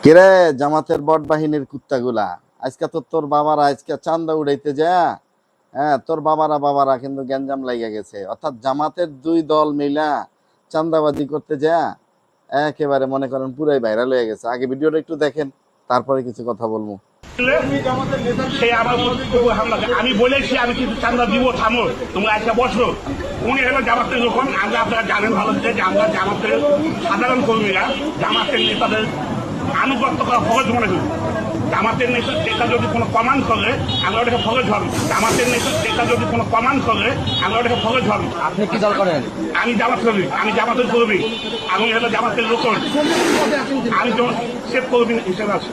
কিরে জামাতের বট বাহিনীর কুত্তাগুলা, আজকে তো তোর বাবারা আজকে চান্দা উড়াইতে যা। হ্যাঁ, তোর বাবারা কিন্তু গ্যাঞ্জাম লাগিয়া গেছে। অর্থাৎ জামাতের দুই দল মিলা চান্দাবাজি করতে যা একেবারে মনে করেন পুরাই ভাইরাল হয়ে গেছে। আগে ভিডিওটা একটু দেখেন, তারপরে কিছু কথা বলবো। আমি বলেছি আমি কিন্তু চান্দা দিব, থামো তোমরা আজকে বসো। উনি হলো জামাতের যখন আগে আপনারা জানেন ভালো যে আমরা জামাতের সাধারণ কর্মীরা জামাতের নেতাদের আনুগত্য করা ফরজ মনে করি। জামাতের নেতা যদি কোনো কমান্ড করে আমরা ওটাকে ফরজ হন। জামাতের নেতা যদি কোনো কমান্ড করে আমরা ওটাকে ফরজ হন। আপনি কি দল করেন? আমি জামাত কর্মী, আমি জামাতের কর্মী, আমি হলো জামাতের লোকন, আমি সেফ কর্মী হিসেবে আছি।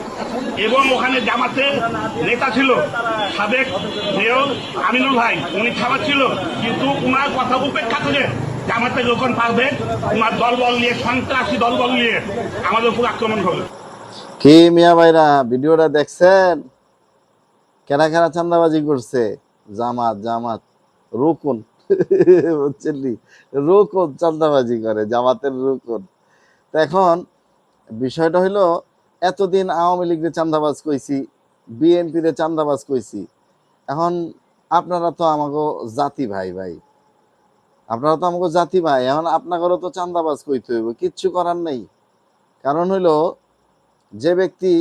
এবং ওখানে জামাতের নেতা ছিল সাবেক মেয়র আমিনুল ভাই, উনি খাবার ছিল, কিন্তু উনার কথা উপেক্ষা করে জামাতের লোকন পারবে উনার দলবল নিয়ে, সন্ত্রাসী দলবল নিয়ে আমাদের উপর আক্রমণ করবে। কি মিয়া ভাইরা ভিডিওটা দেখছেন? কেনা কেনা চান্দাবাজি করছে জামাত জামাত রুকুন বুঝছেন, রুকুন চান্দাবাজি করে জামাতের রুকুন। তো এখন বিষয়টা হইলো, এতদিন আওয়ামী লীগের চান্দাবাজ কইছি, বিএনপির চান্দাবাজ কইছি। এখন আপনারা তো আমাকে জাতি ভাই ভাই, আপনারা তো আমাকে জাতি ভাই, এখন আপনাদেরও তো চান্দাবাজ কইতে হইব, কিচ্ছু করার নেই। কারণ হইলো, যে ব্যক্তি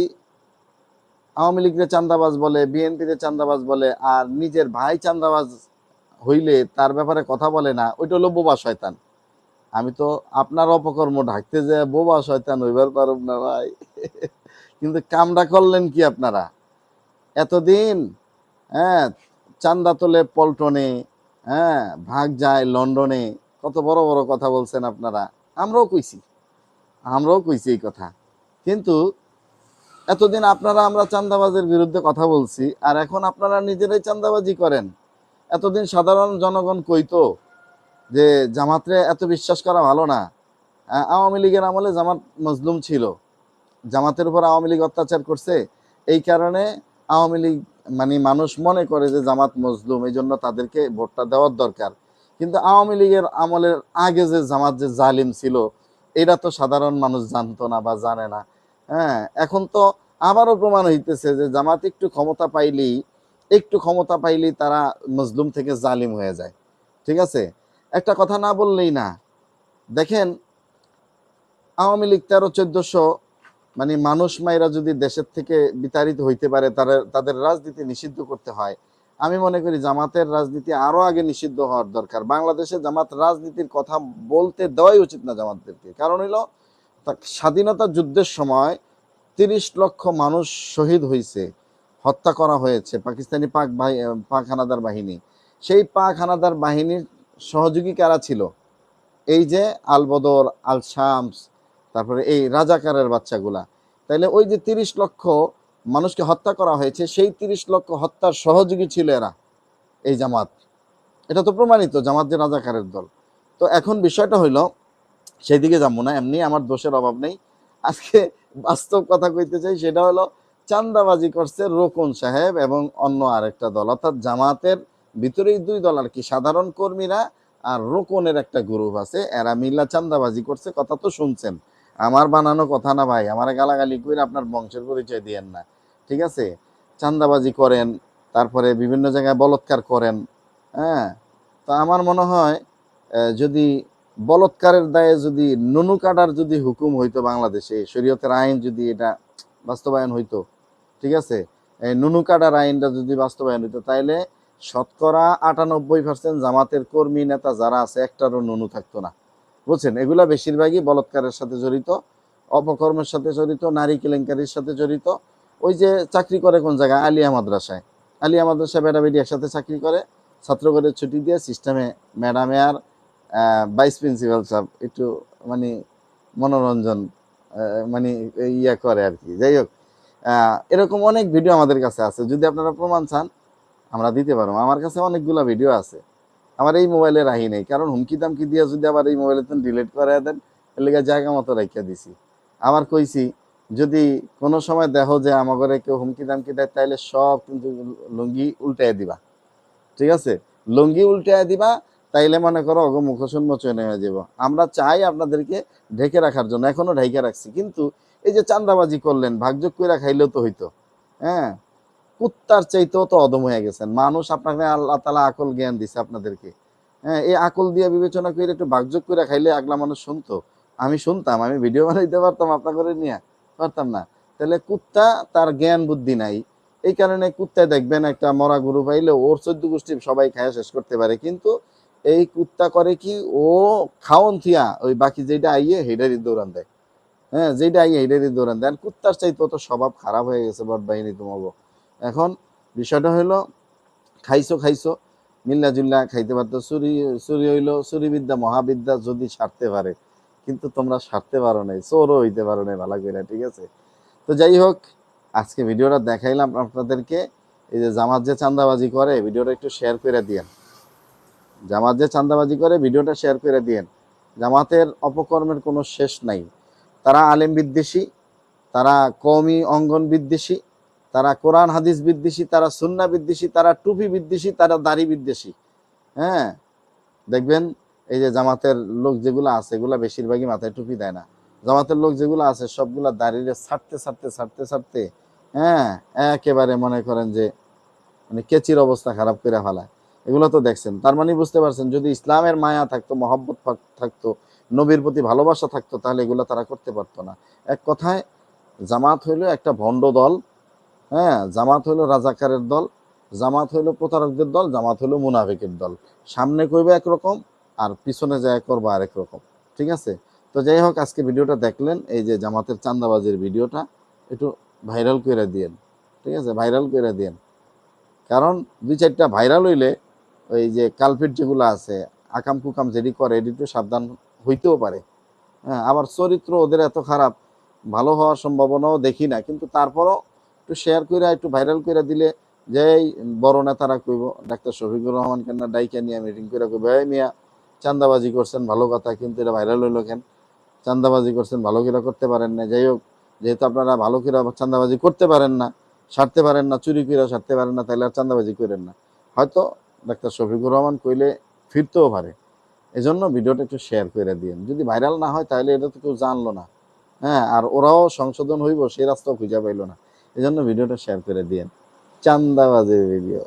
আওয়ামী লীগের চান্দাবাজ বলে, বিএনপির চান্দাবাজ বলে, আর নিজের ভাই চান্দাবাজ হইলে তার ব্যাপারে কথা বলে না, ওইটা হলো বোবা শয়তান। আমি তো আপনার অপকর্ম ঢাকতে যে বোবা শয়তান হইবার পারব না ভাই। কিন্তু কামটা করলেন কি আপনারা এতদিন? হ্যাঁ, চান্দা তোলে পল্টনে, হ্যাঁ ভাগ যায় লন্ডনে, কত বড় বড় কথা বলছেন আপনারা। আমরাও কইছি এই কথা। কিন্তু এতদিন আপনারা আমরা চান্দাবাজের বিরুদ্ধে কথা বলছি, আর এখন আপনারা নিজেরাই চান্দাবাজি করেন। এতদিন সাধারণ জনগণ কইতো যে জামাতরে এত বিশ্বাস করা ভালো না। আওয়ামী লীগের আমলে জামাত মজলুম ছিল, জামাতের উপর আওয়ামী লীগ অত্যাচার করছে, এই কারণে আওয়ামী লীগ মানে মানুষ মনে করে যে জামাত মজলুম, এই জন্য তাদেরকে ভোটটা দেওয়ার দরকার। কিন্তু আওয়ামী লীগের আমলের আগে যে জামাত যে জালিম ছিল, এটা তো সাধারণ মানুষ জানতো না বা জানে না। হ্যাঁ, এখন তো আবারও প্রমাণ হইতেছে যে জামাত একটু ক্ষমতা পাইলেই তারা মজলুম থেকে জালিম হয়ে যায়। ঠিক আছে, একটা কথা না বললেই না। দেখেন, আওয়ামী লীগ 13-1400 মানে মানুষ মাইরা যদি দেশের থেকে বিতাড়িত হইতে পারে, তাদের রাজনীতি নিষিদ্ধ করতে হয়। আমি মনে করি জামাতের রাজনীতি আরো আগে নিষিদ্ধ হওয়ার দরকার। বাংলাদেশে জামাত রাজনীতির কথা বলতে দেওয়াই উচিত না জামাতদেরকে। কারণ হইল, স্বাধীনতা যুদ্ধের সময় 30 লক্ষ মানুষ শহীদ হয়েছে, হত্যা করা হয়েছে পাকিস্তানি পাক হানাদার বাহিনী। সেই পাক হানাদার বাহিনীর সহযোগী কারা ছিল? এই যে আল বদর, আল শামস, তারপরে এই রাজাকারের বাচ্চাগুলা। তাইলে ওই যে 30 লক্ষ মানুষকে হত্যা করা হয়েছে, সেই 30 লক্ষ হত্যার সহযোগী ছিল এরা, এই জামাত। এটা তো প্রমাণিত জামাত যে রাজাকারের দল। তো এখন বিষয়টা হইল, সেই দিকে যাবো না, এমনি আমার দোষের অভাব নেই। আজকে বাস্তব কথা কইতে চাই, সেটা হলো চান্দাবাজি করছে রোকন সাহেব এবং অন্য আরেকটা দল, অর্থাৎ জামাতের ভিতরেই দুই দল আর কি, সাধারণ কর্মীরা আর রোকনের একটা গ্রুপ আছে, এরা মিল্লা চান্দাবাজি করছে। কথা তো শুনছেন, আমার বানানো কথা না ভাই, আমার গালাগালি করে আপনার বংশের পরিচয় দিয়েন না। ঠিক আছে, চান্দাবাজি করেন, তারপরে বিভিন্ন জায়গায় বলৎকার করেন। হ্যাঁ, তো আমার মনে হয় যদি বলৎকারের দায়ে যদি নুনু কাটার যদি হুকুম হইতো বাংলাদেশে, শরীয়তের আইন যদি এটা বাস্তবায়ন হইতো, ঠিক আছে, এই নুনু কাটার আইনটা যদি বাস্তবায়ন হইতো, তাইলে শতকরা 98% জামাতের কর্মী নেতা যারা আছে, একটারও নুনু থাকতো না। বুঝছেন, এগুলা বেশিরভাগই বলৎকারের সাথে জড়িত, অপকর্মের সাথে জড়িত, নারী কেলেঙ্কারির সাথে জড়িত। ওই যে চাকরি করে কোন জায়গায়, আলিয়া মাদ্রাসায় বেটা বেটি একসাথে চাকরি করে, ছাত্র করে ছুটি দিয়ে সিস্টেমে ম্যাডামে আর ভাইস প্রিন্সিপাল সাহেব একটু মানে মনোরঞ্জন মানে ইয়া করে আর কি। যাই হোক, এরকম অনেক ভিডিও আমাদের কাছে আছে, যদি আপনারা প্রমাণ চান আমরা দিতে পারবো। আমার কাছে অনেকগুলো ভিডিও আছে, আমার এই মোবাইলে রাহি নেই, কারণ হুমকি দামকি দিয়ে যদি আবার এই মোবাইলে ডিলিট করে দেন, এর লেগে জায়গা মতো রাখিয়া দিছি। আবার কইছি, যদি কোনো সময় দেখো যে আমাকে কেউ হুমকি দামকি দেয়, তাইলে সব কিন্তু লুঙ্গি উল্টাই দিবা। ঠিক আছে, লুঙ্গি উল্টাই দিবা, তাইলে মনে করো মুখোশ উন্মোচন হয়ে যাব। আমরা চাই আপনাদেরকে ঢেকে রাখার জন্য, এখনো ঢেকে রাখছি, কিন্তু এই যে চাঁদাবাজি করলেন, ভাগযোগ কইরা খাইলেও তো হইতো। হ্যাঁ, কুত্তার চাইতেও তো অদম হয়ে গেছেন। মানুষ আপনাকে আল্লাহ তাআলা আকল জ্ঞান দিছে আপনাদেরকে। হ্যাঁ, এই আকল দিয়ে বিবেচনা করে একটু ভাগযোগ করে খাইলে আগলা মানুষ শুনতো। আমি শুনতাম, আমি ভিডিও বানাইতে পারতাম আপনাদের নিয়ে? পারতাম না। তাহলে কুত্তা, তার জ্ঞান বুদ্ধি নাই। এই কারণে কুত্তায় দেখবেন একটা মরা গরু পাইলে ওর ১৪ গোষ্ঠী সবাই খায়া শেষ করতে পারে। কিন্তু এই কুত্তা করে কি, ও খাওন থিয়া ওই বাকি যেটা আইয়ে হেডারি দৌড়ান দেয়। হ্যাঁ, যেটা আইয়ে হেডারি দৌড়ান দেয়। আর কুত্তার চাইতে তো স্বভাব খারাপ হয়ে গেছে বট বাহিনী তোমাগো। এখন বিষয়টা হইলো, খাইছো খাইছো, মিল্লা জুল্লা খাইতে পারতো। চুরি চুরি হইলো, চুরিবিদ্যা মহাবিদ্যা যদি সারতে পারে, কিন্তু তোমরা সারতে পারো নাই, চোরও হইতে পারো নাই ভালো করে, ঠিক আছে? তো যাই হোক, আজকে ভিডিওটা দেখাইলাম আপনাদেরকে। এই যে জামাত যে চাঁদাবাজি করে, ভিডিওটা একটু শেয়ার করে দিয়েন। জামাত যে চাঁদাবাজি করে, ভিডিওটা শেয়ার করে দিয়েন। জামাতের অপকর্মের কোনো শেষ নাই। তারা আলেম বিদ্বেষী, তারা কওমি অঙ্গন বিদ্বেষী, তারা কোরআন হাদিস বিদ্বেষী, তারা সুন্না বিদ্বেষী, তারা টুপি বিদ্বেষী, তারা দাড়ি বিদ্বেষী। হ্যাঁ, দেখবেন এই যে জামাতের লোক যেগুলো আছে, এগুলা বেশিরভাগই মাথায় টুপি দেয় না। জামাতের লোক যেগুলো আছে সবগুলা দাড়িরে ছাড়তে ছাড়তে ছাড়তে ছাড়তে, হ্যাঁ, একেবারে মনে করেন যে মানে কেচির অবস্থা খারাপ করে ফেলায়। এগুলো তো দেখছেন। তার মানে বুঝতে পারছেন, যদি ইসলামের মায়া থাকতো, মহব্বত থাকতো, নবীর প্রতি ভালোবাসা থাকতো, তাহলে এগুলো তারা করতে পারতো না। এক কথায়, জামাত হইলো একটা ভণ্ড দল। হ্যাঁ, জামাত হইলো রাজাকারের দল, জামাত হইলো প্রতারকদের দল, জামাত হইলো মুনাফিকের দল। সামনে কইবে একরকম, আর পিছনে যায় করবা আরেক রকম। ঠিক আছে? তো যাই হোক, আজকে ভিডিওটা দেখলেন, এই যে জামাতের চাঁদাবাজির ভিডিওটা একটু ভাইরাল করে দিয়েন। ঠিক আছে? ভাইরাল করে দিয়েন। কারণ ২-৪টা ভাইরাল হইলে ওই যে কালপিট যেগুলো আছে, আকাম কুকাম যেটি করে, এটি একটু সাবধান হইতেও পারে। হ্যাঁ, আবার চরিত্র ওদের এত খারাপ, ভালো হওয়ার সম্ভাবনাও দেখি না। কিন্তু তারপরও একটু শেয়ার করে, একটু ভাইরাল করে দিলে, যেই বড় নেতারা কইব, ডাক্তার শফিকুর রহমান কেন ডাইকা নিয়ে মিটিং করে কইব, এই মিয়া, চাঁদাবাজি করছেন ভালো কথা, কিন্তু এটা ভাইরাল হইলো কেন? চাঁদাবাজি করছেন, ভালো করে করতে পারেন না। যাই হোক, যেহেতু আপনারা ভালো করে চাঁদাবাজি করতে পারেন না, সারতে পারেন না, চুরি করে সারতে পারেন না, তাহলে আর চাঁদাবাজি করেন না। হয়তো ডাক্তার শফিকুর রহমান কইলে ফিরতেও পারে। এজন্য ভিডিওটা একটু শেয়ার করে দিন। যদি ভাইরাল না হয়, তাহলে এটা তো কেউ জানলো না। হ্যাঁ, আর ওরাও সংশোধন হইব, সেই রাস্তাও খুঁজে পাইলো না। এজন্য ভিডিওটা শেয়ার করে দিন। চাঁদাবাজির ভিডিও।